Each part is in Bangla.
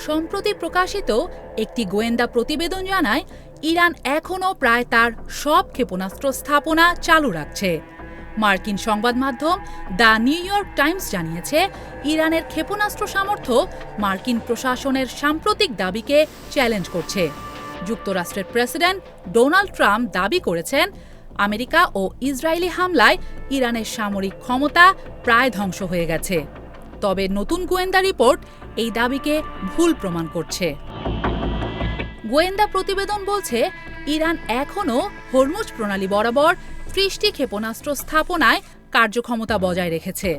সম্প্রতি প্রকাশিত একটি গোয়েন্দা প্রতিবেদন জানায়, ইরান এখনও প্রায় তার সব ক্ষেপণাস্ত্র স্থাপনা চালু রাখছে। মার্কিন সংবাদ মাধ্যম দ্য নিউ ইয়র্ক টাইমস জানিয়েছে, ইরানের ক্ষেপণাস্ত্র সামর্থ্য মার্কিন প্রশাসনের সাম্প্রতিক দাবিকে চ্যালেঞ্জ করছে। যুক্তরাষ্ট্রের প্রেসিডেন্ট ডোনাল্ড ট্রাম্প দাবি করেছেন, আমেরিকা ও ইসরায়েলি হামলায় ইরানের সামরিক ক্ষমতা প্রায় ধ্বংস হয়ে গেছে। তবে নতুন গোয়েন্দা রিপোর্ট এই দাবিকে ভুল প্রমাণ করছে। গোয়েন্দা প্রতিবেদন বলছে, ইরান এখনও হরমুজ প্রণালী বরাবর ৩০টি ক্ষেপণাস্ত্র স্থাপনায় কার্যক্ষমতা বজায় রেখেছে।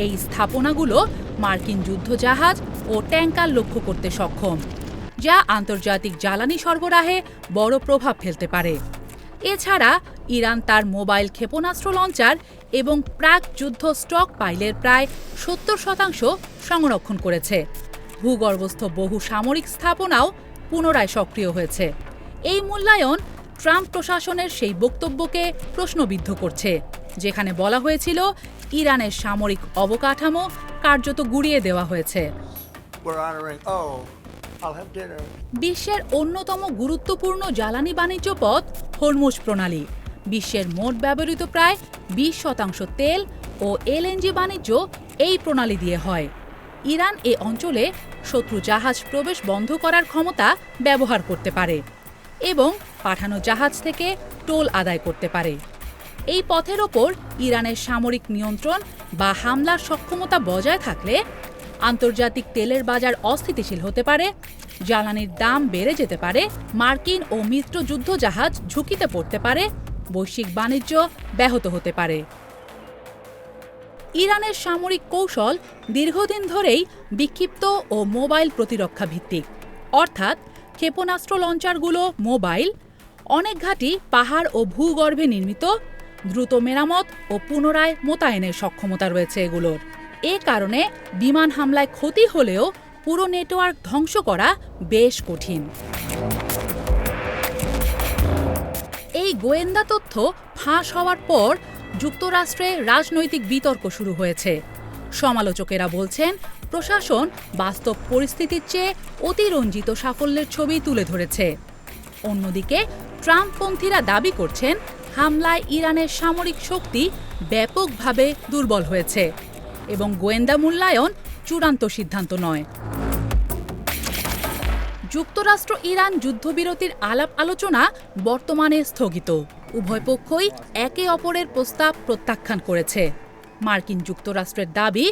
এই স্থাপনাগুলো মার্কিন যুদ্ধজাহাজ ও ট্যাঙ্কার লক্ষ্য করতে সক্ষম, যা আন্তর্জাতিক জ্বালানি সরবরাহে বড় প্রভাব ফেলতে পারে। এছাড়া ইরান তার মোবাইল ক্ষেপণাস্ত্র লঞ্চার এবং প্রাক যুদ্ধ স্টক পাইলের প্রায় ৭০% সংরক্ষণ করেছে। ভূগর্ভস্থ বহু সামরিক স্থাপনাও পুনরায় সক্রিয় হয়েছে। এই মূল্যায়ন ট্রাম্প প্রশাসনের সেই বক্তব্যকে প্রশ্নবিদ্ধ করছে, যেখানে বলা হয়েছিল ইরানের সামরিক অবকাঠামো কার্যত গুঁড়িয়ে দেওয়া হয়েছে। বিশ্বের অন্যতম গুরুত্বপূর্ণ জ্বালানি বাণিজ্য পথ হরমুজ প্রণালী। বিশ্বের মোট ব্যবহৃত প্রায় ২০% তেল ও এলএনজি বাণিজ্য এই প্রণালী দিয়ে হয়। ইরান এ অঞ্চলে শত্রু জাহাজ প্রবেশ বন্ধ করার ক্ষমতা ব্যবহার করতে পারে এবং পাঠানো জাহাজ থেকে টোল আদায় করতে পারে। এই পথের ওপর ইরানের সামরিক নিয়ন্ত্রণ বা হামলার সক্ষমতা বজায় থাকলে আন্তর্জাতিক তেলের বাজার অস্থিতিশীল হতে পারে, জ্বালানির দাম বেড়ে যেতে পারে, মার্কিন ও মিত্র যুদ্ধজাহাজ ঝুঁকিতে পড়তে পারে, বৈশ্বিক বাণিজ্য ব্যাহত হতে পারে। ইরানের সামরিক কৌশল দীর্ঘদিন ধরেই বিক্ষিপ্ত ও মোবাইল প্রতিরক্ষা ভিত্তিক, অর্থাৎ ক্ষেপণাস্ত্র লঞ্চারগুলো মোবাইল, অনেক ঘাঁটি পাহাড় ও ভূগর্ভে নির্মিত, দ্রুত মেরামত ও পুনরায় মোতায়েনের সক্ষমতা রয়েছে এগুলোর। এ কারণে বিমান হামলায় ক্ষতি হলেও পুরো নেটওয়ার্ক ধ্বংস করা বেশ কঠিন। এই গোয়েন্দা তথ্য ফাঁস হওয়ার পর যুক্তরাষ্ট্রে রাজনৈতিক বিতর্ক শুরু হয়েছে। সমালোচকেরা বলছেন, প্রশাসন বাস্তব পরিস্থিতির চেয়ে অতিরঞ্জিত সাফল্যের ছবি তুলে ধরেছে। অন্যদিকে ট্রাম্পপন্থীরা দাবি করছেন, হামলায় ইরানের সামরিক শক্তি ব্যাপকভাবে দুর্বল হয়েছে এবং গোয়েন্দা মূল্যায়ন চূড়ান্ত সিদ্ধান্ত নয়। যুক্তরাষ্ট্র ইরান যুদ্ধবিরতির আলাপ আলোচনা বর্তমানে স্থগিত। উভয় পক্ষই একে অপরের প্রস্তাব প্রত্যাখ্যান করেছে। মার্কিন যুক্তরাষ্ট্রের দাবি,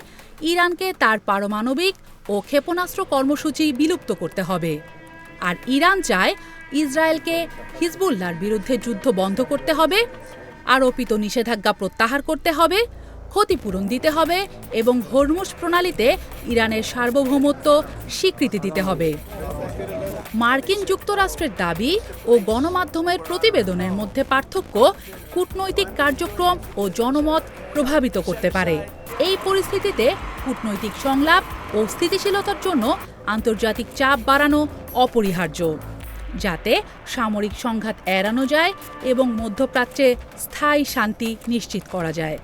ইরানকে তার পারমাণবিক ও ক্ষেপণাস্ত্র কর্মসূচি বিলুপ্ত করতে হবে। আর ইরান চায়, ইসরায়েলকে হিজবুল্লাহর বিরুদ্ধে যুদ্ধ বন্ধ করতে হবে, আরোপিত নিষেধাজ্ঞা প্রত্যাহার করতে হবে, ক্ষতিপূরণ দিতে হবে এবং হরমুজ প্রণালীতে ইরানের সার্বভৌমত্ব স্বীকৃতি দিতে হবে। মার্কিন যুক্তরাষ্ট্রের দাবি ও গণমাধ্যমের প্রতিবেদনের মধ্যে পার্থক্য কূটনৈতিক কার্যক্রম ও জনমত প্রভাবিত করতে পারে। এই পরিস্থিতিতে কূটনৈতিক সংলাপ ও স্থিতিশীলতার জন্য আন্তর্জাতিক চাপ বাড়ানো অপরিহার্য, যাতে সামরিক সংঘাত এড়ানো যায় এবং মধ্যপ্রাচ্যে স্থায়ী শান্তি নিশ্চিত করা যায়।